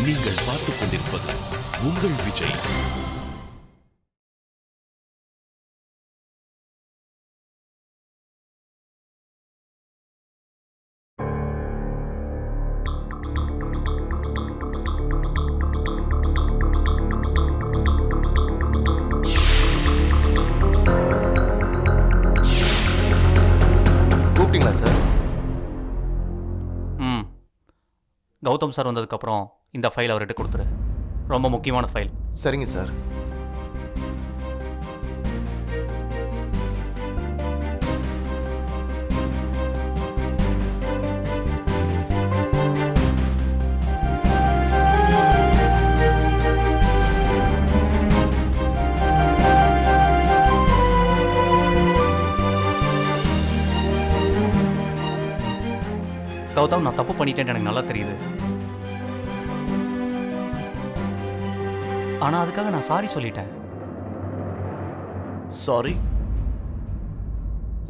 நீங்கள் பார்த்துக் கொண்டிருப்பது உங்கள் விஜய். கூப்பிட்டீங்களா சார்? கௌதம் சார் வந்ததுக்கப்புறம் இந்த ஃபைல் அவர்கிட்ட கொடுத்துரு. ரொம்ப முக்கியமான ஃபைல். சரிங்க சார். கௌதம், நான் தப்பு பண்ணிட்டேன்னு எனக்கு நல்லா தெரியுது. ஆனா அதுக்காக நான் சாரி சொல்லிட்டேன். சாரி?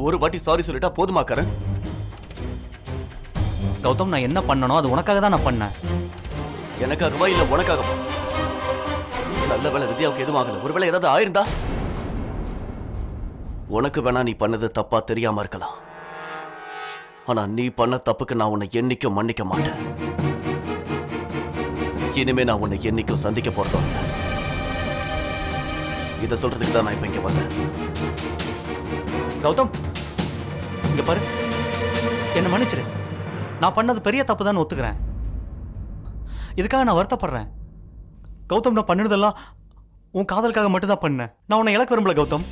ஒரு வாட்டி சாரி சொல்லிட்டா போதுமாக்கறேன்? கௌதம், நான் என்ன பண்ணனோ அது உனக்காக தான் நான் பண்ணேன். எனக்காகவா இல்ல உனக்காகவா? நல்ல வேளை வித்யாவுக்கு எதுவும் ஆகல. ஒருவேளை ஏதாவது ஆயிருந்தா? உனக்கு வேணா நீ பண்ணது தப்பா தெரியாம இருக்கலாம். ஆனா நீ பண்ண தப்புக்கு நான் உன்னை என்னைக்கும் மன்னிக்க மாட்டேன். இனிமே நான் உன்னை என்னைக்கும் சந்திக்க போறதும் இல்லை. இதை சொல்றதுக்கு தான் நான் இப்ப இங்க வந்தேன். கௌதம், இங்க பாரு, என்ன மன்னிச்சிரு. நான் பண்ணது பெரிய தப்பு தான் ஒத்துக்கிறேன். இதுக்காக நான் வருத்தப்படுறேன். கௌதம், நான் பண்ணதெல்லாம் உன் காதலுக்காக மட்டும்தான் பண்ணேன். நான் உன்னை இழக்க விரும்பல கௌதம்.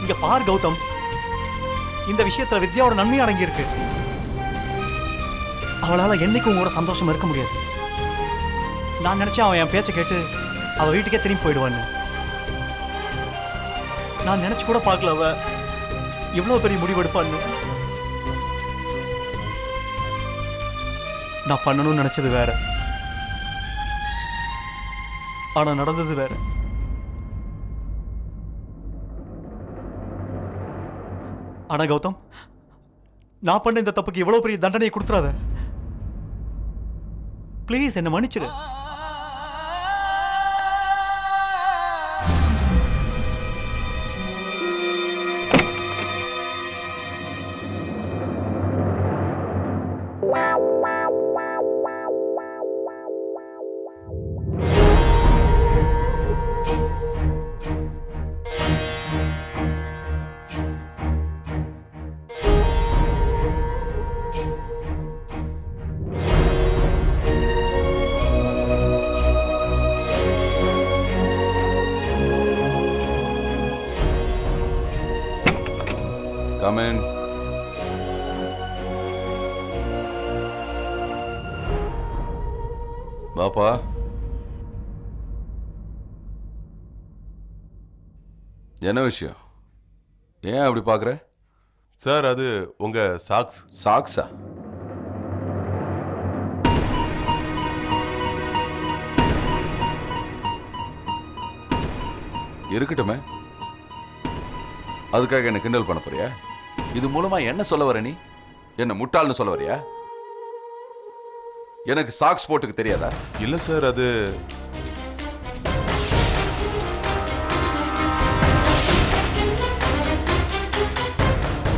இங்க பார் கௌதம், இந்த விஷயத்துல வித்யாவோட நன்மை அடங்கி இருக்கு. அவளால என்னைக்கும் உங்களோட சந்தோஷம் இருக்க முடியாது. நான் நினைச்சேன் அவன் என் பேச்சை கேட்டு அவ வீட்டுக்கே திரும்பி போயிடுவான்னு. நான் நினைச்சு கூட பார்க்கல அவ இவ்வளவு பெரிய முடிவு எடுப்பான்னு. நான் பண்ணணும்னு நினைச்சது வேற, ஆனா நடந்தது வேற. ஆனா கௌதம், நான் பண்ண இந்த தப்புக்கு இவ்வளவு பெரிய தண்டனையை கொடுத்துறாத. ப்ளீஸ் என்ன மன்னிச்சிடு. Come in. பாப்பா, என்ன விஷயம்? ஏன் அப்படி பார்க்குற? சார், அது உங்க சாக்ஸ். சாக்ஸா? இருக்கட்டுமே. அதுக்காக என்ன கிண்டல் பண்ண போறியா? இது மூலமா என்ன சொல்ல வர? நீ என்ன முட்டாள்னு சொல்ல வரியா? எனக்கு சாக்ஸ் போட்டுக்கு தெரியாதா? இல்ல சார், அது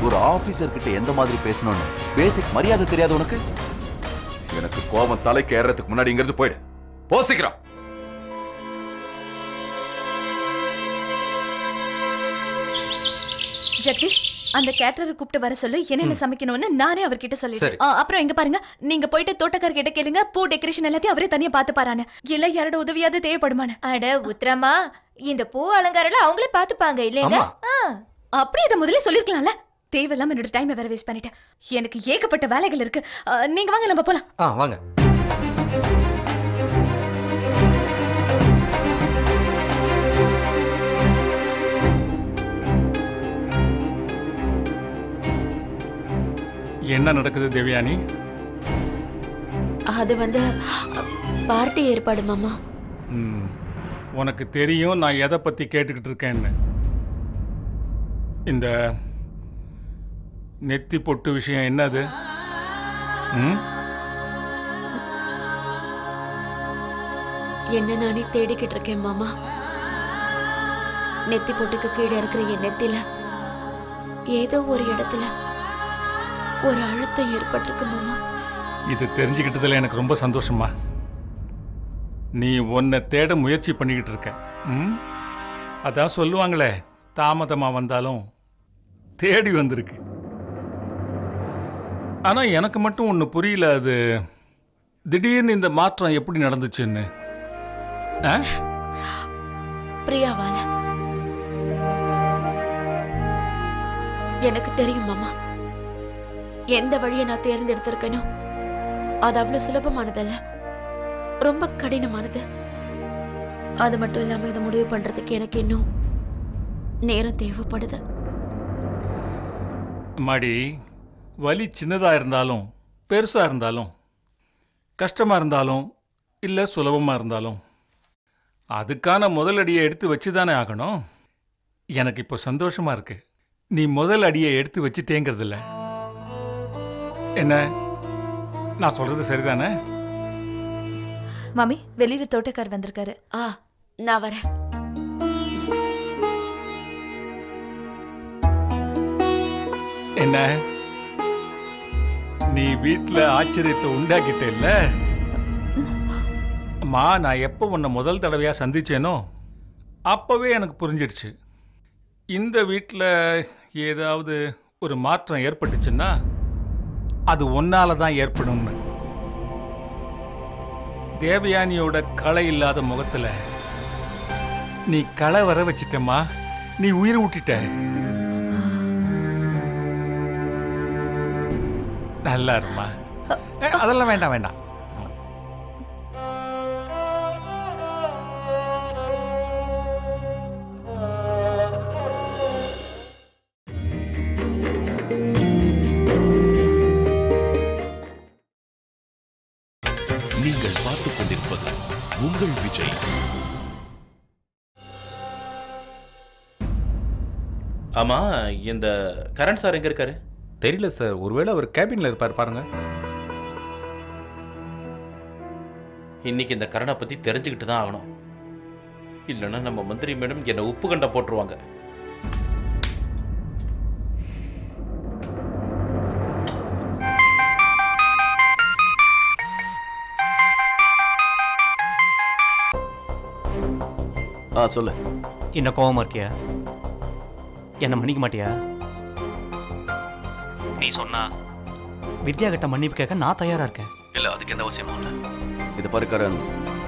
ஒரு ஆபீசர் கிட்ட எந்த மாதிரி பேசணும்னு பேசிக் மரியாதை தெரியாது உனக்கு? எனக்கு கோபம் தலைக்கு ஏறதுக்கு முன்னாடி இங்க இருந்து போயிடு. போசிக்கிறான். ஜெகதீஷ், அந்த கேட்டரை கூப்பிட்டு வர சொல்லு. என்னென்ன சமைக்கணும்னு நானே அவர்கிட்ட சொல்லிடுறேன். அப்புறம் எங்க பாருங்க, நீங்க போயிட்டு தோட்டக்கார கிட்ட கேளுங்க, பூ டெக்கரேஷன் எல்லாத்தையும் அவரே தனியா பார்த்து பாரானு. இல்ல யாரோட உதவியாவது தேவைப்படுமான்னு. அட உத்தரமா, இந்த பூ அலங்காரம் அவங்களே பாத்துப்பாங்க இல்லையா? அப்படி இதை முதல்ல சொல்லிருக்கலாம்ல. தேவையில்லாம என்னோட டைமை வேற வேஸ்ட் பண்ணிட்டேன். எனக்கு ஏகப்பட்ட வேலைகள் இருக்கு. நீங்க வாங்க, நம்ம போலாம். வாங்க. என்ன நடக்குது தேவயானி? அது பார்ட்டி ஏற்பாடு மாமா. உனக்கு தெரியும் நான் எதை பத்தி கேட்டுக்கிட்டு இருக்கேன்னு. இந்த நெத்தி பொட்டு விஷயம் என்னது? என்ன நானே தேடிக்கிட்டு இருக்கேன் மாமா. நெத்தி பொட்டுக்கு கீழே இருக்கிற என் நெத்தில ஏதோ ஒரு இடத்துல ஒரு அழுத்தம் ஏற்பட்டிருக்கு மாமா. இது தெரிஞ்சுக்கிட்டதுல எனக்கு ரொம்ப சந்தோஷமா. நீ உன்னை தேட முயற்சி பண்ணிக்கிட்டு இருக்க. அதான் சொல்லுவாங்களே, தாமதமா வந்தாலும் தேடி வந்திருக்கு. ஆனா எனக்கு மட்டும் ஒன்று புரியல, அது திடீர்னு இந்த மாற்றம் எப்படி நடந்துச்சுன்னு. பிரியாவால எனக்கு தெரியும் மாமா. எந்த வழியை நான் தேர்ந்தெடுத்திருக்கேனோ அது அவ்வளவு சுலபமானதல்ல, ரொம்ப கடினமானது. அது மட்டும் இல்லாம இதை முடிவு பண்றதுக்கு எனக்கு இன்னும் நேரம் தேவைப்படுது. மாடி, வலி சின்னதா இருந்தாலும் பெருசா இருந்தாலும் கஷ்டமா இருந்தாலும் இல்லை சுலபமா இருந்தாலும் அதுக்கான முதல் அடியை எடுத்து வச்சு தானே ஆகணும். எனக்கு இப்போ சந்தோஷமா இருக்கு, நீ முதல் அடியை எடுத்து வச்சுட்டேங்கிறதில்ல. என்ன நான் சொல்றது சரிதானே? மாமி, வெளியில தோட்டக்கார் வந்திருக்காரு. நான் வரேன். என்ன நீ வீட்டில் ஆச்சரியத்தை உண்டாக்கிட்ட இல்ல? அம்மா, நான் எப்போ உன்னை முதல் தடவையா சந்திச்சேனோ அப்பவே எனக்கு புரிஞ்சிடுச்சு, இந்த வீட்டில் ஏதாவது ஒரு மாற்றம் ஏற்பட்டுச்சுன்னா அது ஒன்னால தான் ஏற்படும்னு. தேவயானியோட களை இல்லாத முகத்துல நீ களை வர வச்சிட்டம்மா, நீ உயிர் விட்டுட்ட. நல்லா இருமா. அதெல்லாம் வேண்டாம் வேண்டாம். நீங்கள் பார்த்துக் கொண்டிருப்பது உங்கள் விஜய். ஆமா, இந்த கரண் சார் எங்க இருக்காரு? தெரியல சார், ஒருவேளை அவர் கேபின்ல இருப்பார் பாருங்க. இன்னைக்கு இந்த கரணை பத்தி தெரிஞ்சுக்கிட்டு தான் ஆகணும், இல்லைன்னா நம்ம மந்திரி மேடம் என்னை உப்பு கண்ட போட்டுருவாங்க. சொல்லு. என்ன கோவமா இருக்கியா? என்ன மன்னிக்க மாட்டியா? நீ சொன்னா வித்யா கிட்ட மன்னிப்பு கேட்க நான் தயாரா இருக்கேன். இல்ல, அதுக்கு எந்த அவசியமும் இல்லை. இது பாரு கரண்,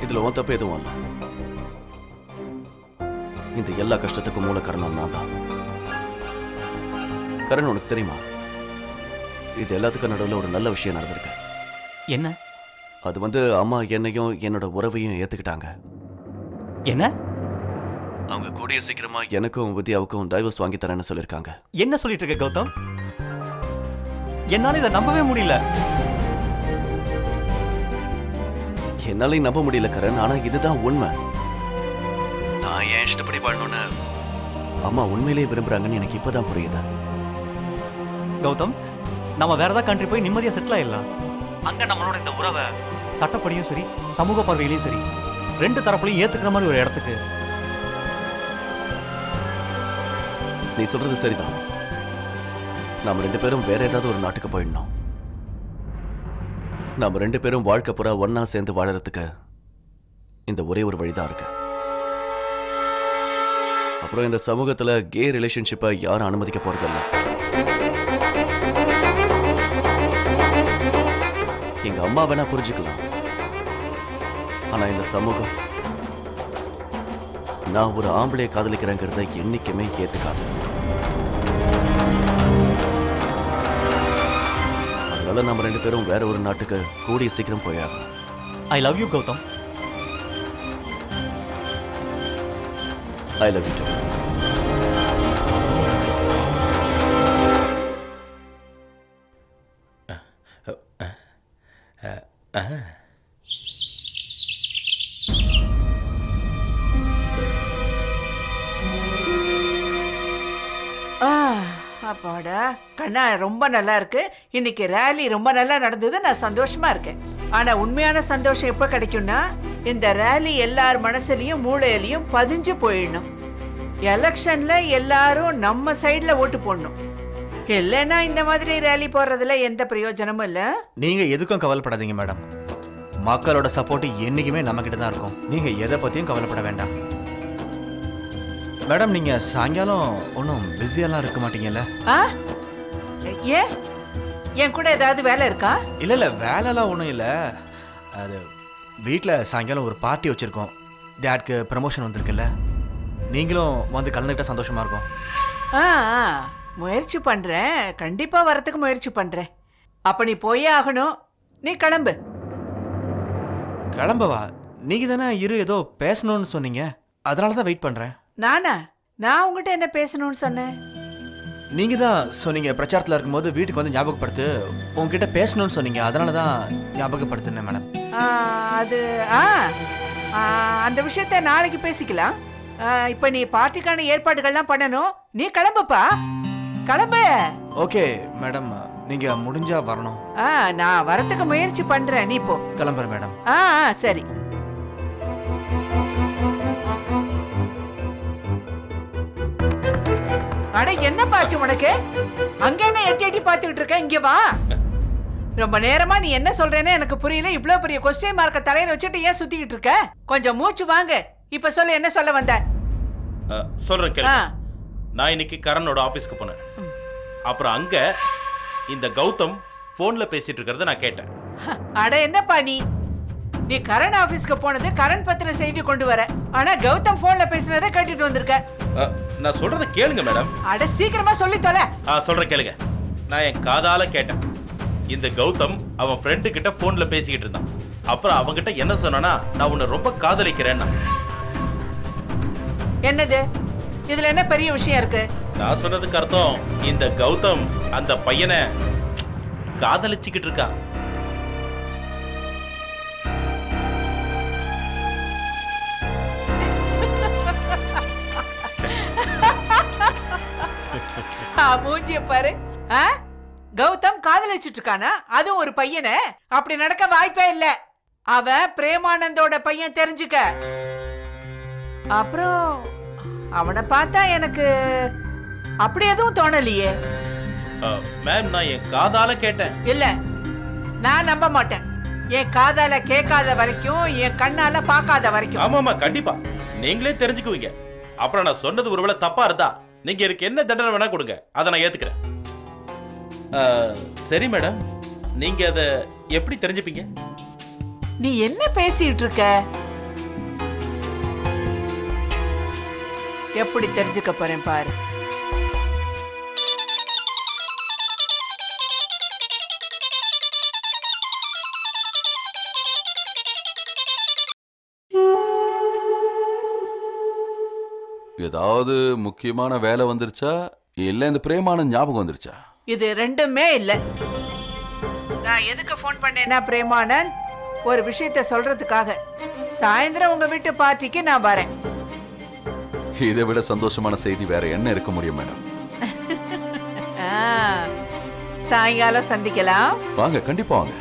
இதுல உன் தப்பு எதுவும் இல்லை. இந்த எல்லா கஷ்டத்துக்கும் மூல காரணம் நான் தான். கரண், உனக்கு தெரியுமா, இது எல்லாத்துக்கும் நடுவில் ஒரு நல்ல விஷயம் நடந்திருக்கு. என்ன? அது அம்மா என்னையும் என்னோட உறவையும் ஏத்துக்கிட்டாங்க. என்ன? அவங்க கூடிய சீக்கிரமா எனக்கும் வித்யாவுக்கும் டைவர்ஸ் வாங்கி தரேன்னு சொல்லியிருக்காங்க. என்ன சொல்லிட்டு இருக்க கௌதம்? என்னால இதை நம்பவே முடியல. என்னாலையும் நம்ப முடியல கரண், ஆனா இதுதான் உண்மை. நான் ஏன் இஷ்டப்படி வாழணும்னு அம்மா உண்மையிலேயே விரும்புறாங்கன்னு எனக்கு இப்பதான் புரியுது. கௌதம், நம்ம வேற ஏதாவது கண்ட்ரி போய் நிம்மதியா செட்டில் ஆயிடலாம். அங்க நம்மளோட இந்த உறவை சட்டப்படியும் சரி சமூக பார்வையிலையும் சரி ரெண்டு தரப்புலையும் ஏத்துக்கிற மாதிரி ஒரு இடத்துக்கு. நீ சொல்றது சரிதான். நாம ரெண்டு பேரும் வேற ஏதாவது ஒரு நாட்டுக்கு போயிடணும். நாம ரெண்டு பேரும் வாழ்க்கை புறா ஒன்னா சேர்ந்து வாழறதுக்கு இந்த ஒரே ஒரு வழிதான் இருக்கு. அப்புறம் இந்த சமூகத்துல கே ரிலேஷன்ஷிப்பை யாரும் அனுமதிக்க போறதில்லை. எங்க அம்மா வேணா புரிஞ்சுக்கலாம், ஆனா இந்த சமூகம் நான் ஒரு ஆம்பளையை காதலிக்கிறேங்கிறத என்னைக்குமே ஏத்துக்காது. அதனால நம்ம ரெண்டு பேரும் வேற ஒரு நாட்டுக்கு கூடிய சீக்கிரம் போயாகும். I love you Gautam. I love you too. அப்பாடா, கண்ணா ரொம்ப நல்லா இருக்கு. இன்னைக்கு ரேலி ரொம்ப நல்லா நடந்தது. நான் சந்தோஷமா இருக்கேன். ஆனா உண்மையான சந்தோஷம் எப்ப கிடைக்கும்னா இந்த ரேலி எல்லார் மனசுலயும் மூளையிலயும் பதிஞ்சு போயிடணும். எலெக்ஷன்ல எல்லாரும் நம்ம சைடுல ஓட்டு போடணும். இல்லைன்னா இந்த மாதிரி ரேலி போடுறதுல எந்த பிரயோஜனமும் இல்ல. நீங்க எதுக்கும் கவலைப்படாதீங்க மேடம். மக்களோட சப்போர்ட் என்னைக்குமே நம்ம கிட்ட தான் இருக்கும். நீங்க எதை பத்தியும் கவலைப்பட வேண்டாம். மேடம் நீங்க சாயங்காலம் ஒன்றும் பிஸியெல்லாம் இருக்க மாட்டீங்கல்ல? ஏன் என் கூட ஏதாவது வேலை இருக்கா? இல்ல இல்ல வேலைலாம் ஒன்றும் இல்லை. அது வீட்டில் சாயங்காலம் ஒரு பார்ட்டி வச்சிருக்கோம். டேட்க்கு ப்ரமோஷன் வந்திருக்குல்ல, நீங்களும் வந்து கலந்துக்கிட்டா சந்தோஷமா இருக்கும். முயற்சி பண்றேன், கண்டிப்பா வரத்துக்கு முயற்சி பண்றேன். அப்ப நீ போயே ஆகணும். நீ கிளம்பு. கிளம்பவா? நீங்க தானே ஏதோ பேசணும்னு சொன்னீங்க, அதனால தான் வெயிட் பண்றேன். நானா? நான் உங்ககிட்ட என்ன பேசணும்னு சொன்னேன்? நீங்க தான் சொன்னீங்க பிரச்சாரத்தில் இருக்கும்போது வீட்டுக்கு வந்து ஞாபகப்படுத்து, உங்ககிட்ட பேசணும்னு சொன்னீங்க, அதனால தான் ஞாபகப்படுத்தினேன் மேடம். அது அந்த விஷயத்த நாளைக்கு பேசிக்கலாம். இப்ப நீ பார்ட்டிக்கான ஏற்பாடுகள்லாம் பண்ணணும். நீ கிளம்புப்பா, கிளம்பு. ஓகே மேடம், நீங்க முடிஞ்சா வரணும். நான் வரத்துக்கு முயற்சி பண்றேன். நீ போ. கிளம்புறேன் மேடம். சரி. அட என்ன பாச்சு உனக்கு? அங்க என்ன எட்டி எட்டி பாத்துக்கிட்டு இருக்க? இங்க வா. ரொம்ப நேரமா நீ என்ன சொல்றேன்னு எனக்கு புரியல. இவ்வளவு பெரிய கொஸ்டின் மார்க்க தலையில வச்சுட்டு ஏன் சுத்திக்கிட்டு இருக்க? கொஞ்சம் மூச்சு வாங்க. இப்ப சொல்லு, என்ன சொல்ல வந்த? சொல்றேன் கேளு. நான் இன்னைக்கு கரனோட ஆபீஸ்க்கு போனேன். அப்புறம் அங்க இந்த கௌதம் போன்ல பேசிட்டு இருக்கிறத நான் கேட்டேன். அட என்னப்பா நீ கரண் ஆபீஸ்க்கு போனது கரண் பத்தின செய்தி கொண்டு வர, ஆனா கௌதம் போன்ல பேசினதை கேட்டுட்டு வந்திருக்க. நான் சொல்றத கேளுங்க மேடம். அட சீக்கிரமா சொல்லி தொலை. சொல்றேன் கேளுங்க. நான் என் காதால கேட்டேன். இந்த கௌதம் அவன் ஃப்ரெண்டு கிட்ட போன்ல பேசிக்கிட்டு இருந்தான். அப்புறம் அவங்கிட்ட என்ன சொன்னா, நான் உன்னை ரொம்ப காதலிக்கிறேன்னா. என்னது இதுல என்ன பெரிய விஷயம் இருக்கு? நான் சொன்னதுக்கு அர்த்தம் இந்த கௌதம் அந்த பையனை காதலிச்சுக்கிட்டு இருக்கா. மூஞ்சிய பாரு. கௌதம் காதலிச்சிட்டு இருக்கானா? அதுவும் ஒரு பையனை? அப்படி நடக்க வாய்ப்பே இல்ல. அவன் பிரேமானந்தோட பையன், தெரிஞ்சுக்க. அப்புறம் அவனை பார்த்தா எனக்கு அப்படி எதுவும் தோணலையே. மேம், நான் என் காதால கேட்டேன். இல்ல, நான் நம்ப மாட்டேன். என் காதால கேட்காத வரைக்கும், என் கண்ணால பார்க்காத வரைக்கும். ஆமாமா, கண்டிப்பா நீங்களே தெரிஞ்சுக்குவீங்க. அப்புறம் நான் சொன்னது ஒருவேளை தப்பா இருந்தா நீங்க எனக்கு என்ன தண்டனை வேணா கொடுங்க, அதை நான் ஏத்துக்கிறேன். சரி மேடம், நீங்க அதை எப்படி தெரிஞ்சுப்பீங்க? நீ என்ன பேசிட்டு இருக்க? எப்படி தெரிஞ்சுக்க போறேன் பாரு. ஏதாவது முக்கியமான வேலை வந்துருச்சா, இல்ல இந்த பிரேமானந்த் ஞாபகம் வந்துருச்சா? இது ரெண்டுமே இல்ல. நான் எதுக்கு போன் பண்ணேன்னா, பிரேமானந்த் ஒரு விஷயத்தை சொல்றதுக்காக. சாயந்தரம் உங்க வீட்டு பார்ட்டிக்கு நான் வரேன். இதை விட சந்தோஷமான செய்தி வேற என்ன இருக்க முடியும் மேடம்? சாயங்காலம் சந்திக்கலாம். வாங்க, கண்டிப்பா வாங்க.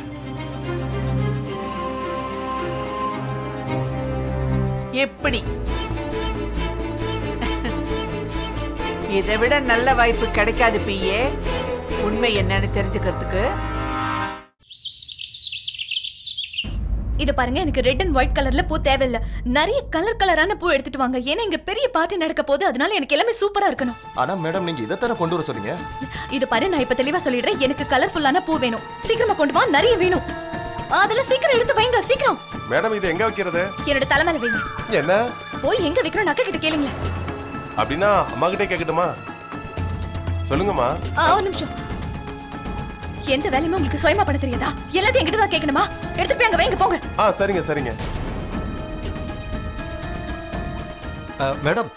எப்படி? இதை விட நல்ல வாய்ப்பு கிடைக்காது பிஏ, உண்மை என்னன்னு தெரிஞ்சுக்கிறதுக்கு. இது பாருங்க, எனக்கு ரெட் அண்ட் ஒயிட் கலர்ல பூ தேவையில்லை. நிறைய கலரான பூ எடுத்துட்டு வாங்க. ஏன்னா இங்க பெரிய பார்ட்டி நடக்க போகுது, அதனால எனக்கு எல்லாமே சூப்பரா இருக்கணும். ஆனா மேடம், நீங்க இதை தானே கொண்டு வர சொன்னீங்க? இது பாரு, நான் இப்ப தெளிவா சொல்லிடுறேன். எனக்கு கலர்ஃபுல்லான பூ வேணும். சீக்கிரமா கொண்டு வா, நிறைய வேணும். அதெல்லாம் சீக்கிரம் எடுத்து வைங்க, சீக்கிரம். மேடம், இது எங்க வைக்கிறது? என்னோட தலைமையில வைங்க. என்ன போய் எங்க வைக்கிறோம் அக்கா கிட்ட கேளுங்க. அப்படின்னா அம்மா கிட்டே கேட்கட்டுமா? சொல்லுங்கம்மா. ஒரு நிமிஷம். எந்த வேலையுமே உங்களுக்கு சுயமா பண்ண தெரியாதா? எல்லாத்தையும் என்கிட்ட தான் கேட்கணுமா? எடுத்து போய் அங்க வைங்க, போங்க. சரிங்க சரிங்க. மேடம்,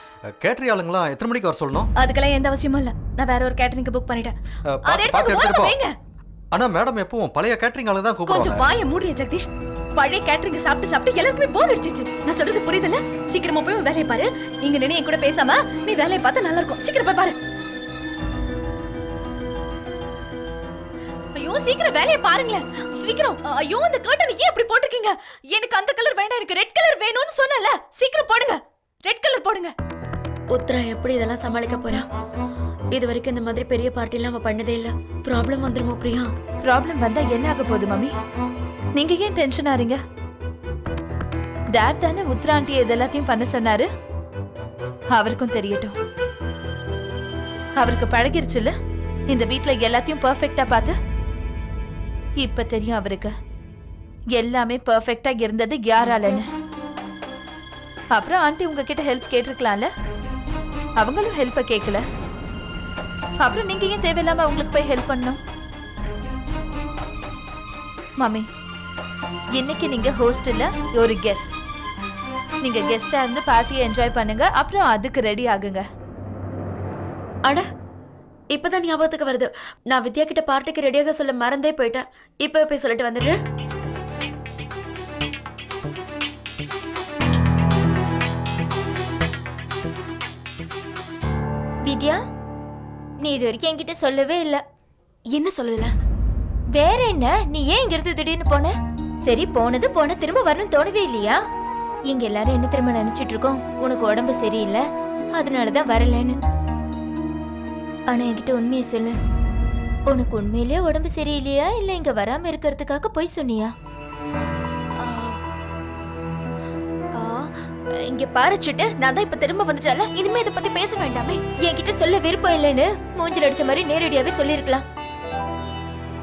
கேட்டரிங் ஆளுங்களா எத்தனை மணிக்கு வர சொல்லணும்? அதுக்கெல்லாம் எந்த அவசியமும் இல்ல. நான் வேற ஒரு கேட்டரிங்க்கு புக் பண்ணிட்டேன். அதை எடுத்து வைங்க. ஆனா மேடம், எப்பவும் பழைய கேட்டரிங் ஆளுங்க தான் கூப்பிடுவாங்க. கொஞ்சம் வாயை மூடிய ஜெகதீஷ். பழைய கேட்டரிங் சாப்பிட்டு எல்லாருக்குமே போர் அடிச்சிச்சு. நான் சொல்றது புரியுதுல்ல? சீக்கிரமா போய் வேலையை பாரு. இங்க நின்னு என் கூட பேசாம நீ வேலையை பார்த்தா நல்லா இருக்கும். சீக்கிரம் போய் பாரு. ஐயோ, சீக்கிரம் வேலையை பாருங்களேன். சீக்கிரம். ஐயோ அந்த கர்டன் ஏன் இப்படி போட்டுருக்கீங்க? எனக்கு அந்த கலர் வேண்டாம், எனக்கு ரெட் கலர் வேணும்னு சொன்னல. சீக்கிரம் போடுங்க, ரெட் கலர் போடுங்க. உத்ரா எப்படி இதெல்லாம் சமாளிக்க போறா? இது வரைக்கும் இந்த மாதிரி பெரிய பார்ட்டிலாம் அவ பண்ணதே இல்ல. ப்ராப்ளம் வந்துருமோ பிரியா? ப்ராப்ளம் வந்தா என்ன ஆக போகுது மம்மி? நீங்க ஏன் டென்ஷன் ஆறீங்க? டாட் தானே உத்ரா ஆண்டி இதெல்லாத்தையும் பண்ண சொன்னாரு. அவருக்கும் தெரியட்டும். அவருக்கு பழகிருச்சுல இந்த வீட்ல எல்லாத்தையும் பெர்ஃபெக்ட்டா பார்த்து. இப்ப தெரியும் அவருக்கு எல்லாமே பெர்ஃபெக்ட்டா இருந்தது யாராலன்னு. அப்புறம் ஆண்டி உங்ககிட்ட ஹெல்ப் கேட்டிருக்கலாம்ல, அவங்களும் ஹெல்ப்ப கேட்கல. அப்புறம் நீங்க ஏன் தேவையில்லாம அவங்களுக்கு போய் ஹெல்ப் பண்ணணும்? மம்மி, இன்னைக்கு நீங்க ஹோஸ்டல்ல ஒரு கெஸ்ட். நீங்க கெஸ்டா இருந்து பார்ட்டியை என்ஜாய் பண்ணுங்க, அப்புறம் அதுக்கு ரெடி ஆகுங்க. அட, இப்பதான் ஞாபகத்துக்கு வருது. நான் வித்யா கிட்ட பார்ட்டிக்கு ரெடியாக சொல்ல மறந்தே போயிட்டேன். இப்ப போய் சொல்லிட்டு வந்துடுறேன். வித்யா, நீ இது வரைக்கும் என்கிட்ட சொல்லவே இல்ல. என்ன சொல்லல? வேற என்ன, நீ ஏன் இங்கிருந்து திடீர்னு போன? சரி, போனது போன, திரும்ப வரணும்னு தோணவே இல்லையா? இங்க எல்லாரும் என்ன திரும்ப நினைச்சிட்டு இருக்கோம், உனக்கு உடம்பு சரியில்லை அதனாலதான் வரலன்னு. ஆனா என்கிட்ட உண்மையை சொல்லு, உனக்கு உண்மையிலேயே உடம்பு சரியில்லையா இல்ல இங்க வராம இருக்கிறதுக்காக போய் சொன்னியா? இங்க பாருச்சுட்டு நான் தான் இப்ப திரும்ப வந்துட்டால, இனிமே இதை பத்தி பேச வேண்டாமே. என்கிட்ட சொல்ல விருப்பம் இல்லைன்னு மூஞ்சில் அடிச்ச மாதிரி நேரடியாவே சொல்லிருக்கலாம்.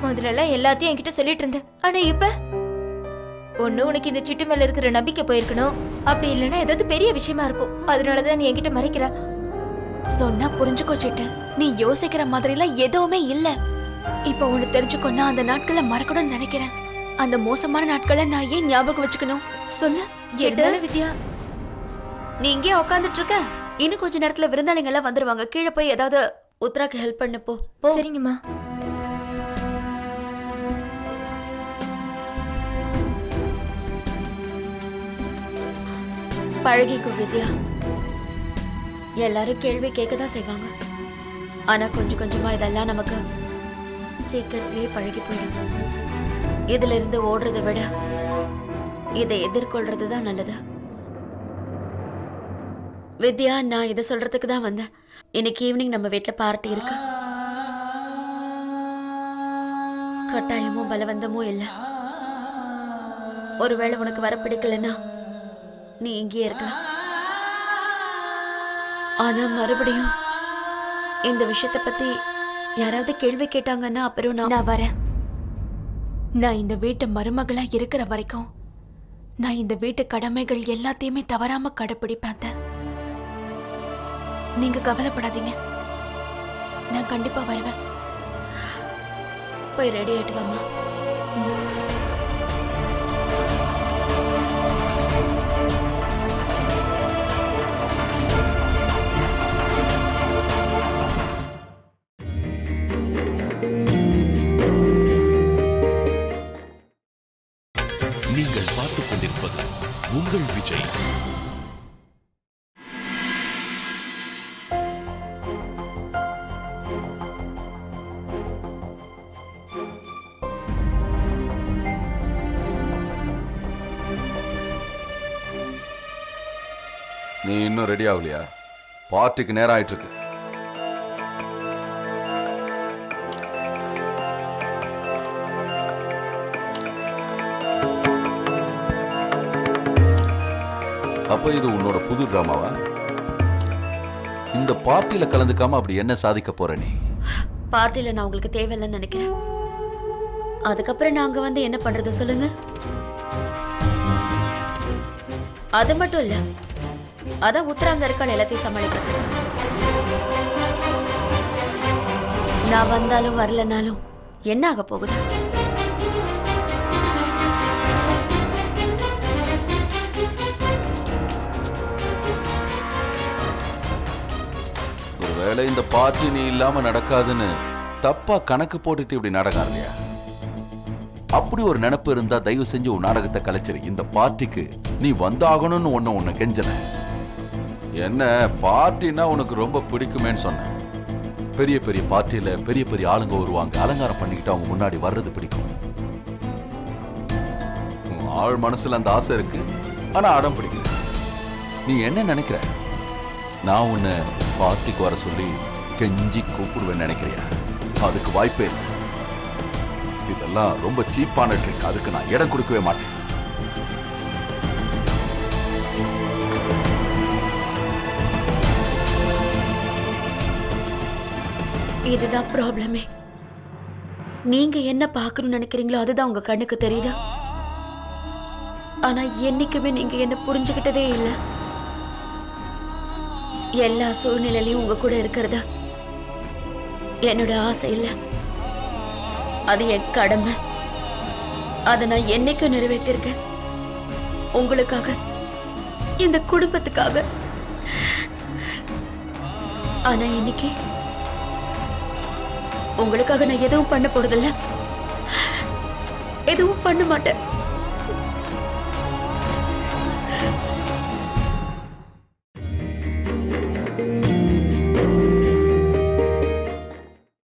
முதல்ல எல்லாத்தையும் என்கிட்ட சொல்லிட்டு இருந்த, ஆனா இப்ப ஒண்ணு உனக்கு இந்த சிட்டு மேல இருக்கிற நம்பிக்கை போயிருக்கணும், அப்படி இல்லைன்னா ஏதாவது பெரிய விஷயமா இருக்கும். அதனாலதான் நீ என்கிட்ட மறைக்கிற. சொன்னா புரிஞ்சுக்கோ சிட்டு, நீ யோசிக்கிற மாதிரி எல்லாம் எதுவுமே இல்ல. இப்ப ஒண்ணு தெரிஞ்சுக்கோ, நான் அந்த நாட்களை மறக்கணும்னு நினைக்கிறேன். அந்த மோசமான நாட்களை நான் ஏன் ஞாபகம் வச்சுக்கணும் சொல்லு? வித்யா, நீ இங்கே உட்காந்துட்டு இருக்க. இன்னும் கொஞ்ச நேரத்துல விருந்தாளிங்க எல்லாம் வந்துருவாங்க. கீழே போய் ஏதாவது உத்ராக்கு ஹெல்ப் பண்ணு போ. சரிங்கம்மா. பழகிக்கோ வித்யா. எல்லாரும் கேள்வி கேட்கதான் செய்வாங்க. ஆனா கொஞ்சம் கொஞ்சமா இதெல்லாம் நமக்கு சீக்கிரத்திலேயே பழகி போயிடும். இதுல இருந்து ஓடுறதை விட இதை எதிர்கொள்றது தான் நல்லது. வித்யா, நான் இதை சொல்றதுக்கு தான் வந்தேன். இன்னைக்கு ஈவினிங் நம்ம வீட்டுல பார்ட்டி இருக்கு. கட்டாயமோ பலவந்தமோ இல்ல. ஒருவேளை உனக்கு வர பிடிக்கலன்னா நீ இங்கேயே இருக்கலாம். ஆனா மறுபடியும் இந்த விஷயத்தை பத்தி யாராவது கேள்வி கேட்டாங்கன்னா அப்புறம் நான் வரேன். நான் இந்த வீட்டு மருமகளா இருக்கிற வரைக்கும் நான் இந்த வீட்டு கடமைகள் எல்லாத்தையுமே தவறாம கடைப்பிடிப்பேன். நீங்க கவலைப்படாதீங்க, நான் கண்டிப்பா வருவேன். போய் ரெடி ஆயிட்டு வாமா. நீங்கள் பார்த்துக் கொண்டிருப்பது உங்கள் விஜய். நீ இன்னும் ரெடி ஆகலையா? பார்ட்டிக்கு நேரம் ஆயிட்டு இருக்கு. அப்ப இது உன்னோட புது டிராமாவா? இந்த பார்ட்டியில கலந்துக்காம அப்படி என்ன சாதிக்க போற நீ? பார்ட்டியில நான் உங்களுக்கு தேவையில்லைன்னு நினைக்கிறேன். அதுக்கப்புறம் நாங்க வந்து என்ன பண்றது சொல்லுங்க? அது மட்டும் இல்ல, அதான் உத்தராங்க இருக்காள் எல்லாத்தையும் சமாளிக்கிறது. நான் வந்தாலும் வரலனாலும் என்ன ஆக போகுது? ஒருவேளை இந்த பார்ட்டி நீ இல்லாம நடக்காதுன்னு தப்பா கணக்கு போட்டுட்டு இப்படி நடக்காதியா? அப்படி ஒரு நினைப்பு இருந்தா தயவு செஞ்சு உன் நாடகத்தை கலைச்சிரு. இந்த பார்ட்டிக்கு நீ வந்தாகணும்னு உன்னை கெஞ்சன. என்ன பார்ட்டினா உனக்கு ரொம்ப பிடிக்குமேன்னு சொன்னேன். பெரிய பெரிய பார்ட்டியில பெரிய பெரிய ஆளுங்க வருவாங்க, அலங்காரம் பண்ணிக்கிட்டு அவங்க முன்னாடி வர்றது பிடிக்கும். ஆள் மனசுல அந்த ஆசை இருக்கு, ஆனா அடம் பிடிக்கல. நீ என்ன நினைக்கிற? நான் உன்னை பார்ட்டிக்கு வர சொல்லி கெஞ்சி கூப்பிடுவேன்னு நினைக்கிறியா? அதுக்கு வாய்ப்பே இல்லை. இதெல்லாம் ரொம்ப சீப்பான ட்ரிக். அதுக்கு நான் இடம் கொடுக்கவே மாட்டேன். இதுதான் ப்ராப்ளமே. நீங்க என்ன பார்க்கணும்னு நினைக்கிறீங்களோ அதுதான் உங்க கண்ணுக்கு தெரியுதா? ஆனா என்னைக்குமே நீங்க என்ன புரிஞ்சுக்கிட்டதே இல்லை. எல்லா சூழ்நிலையிலையும் உங்க கூட இருக்கிறதா என்னோட ஆசை இல்லை, அது என் கடமை. அதை நான் என்னைக்கும் நிறைவேற்றிருக்கேன். உங்களுக்காக, இந்த குடும்பத்துக்காக. ஆனா இன்னைக்கு உங்களுக்காக நான் எதுவும் பண்ண போறதில்ல, எதுவும் பண்ண மாட்டேன்.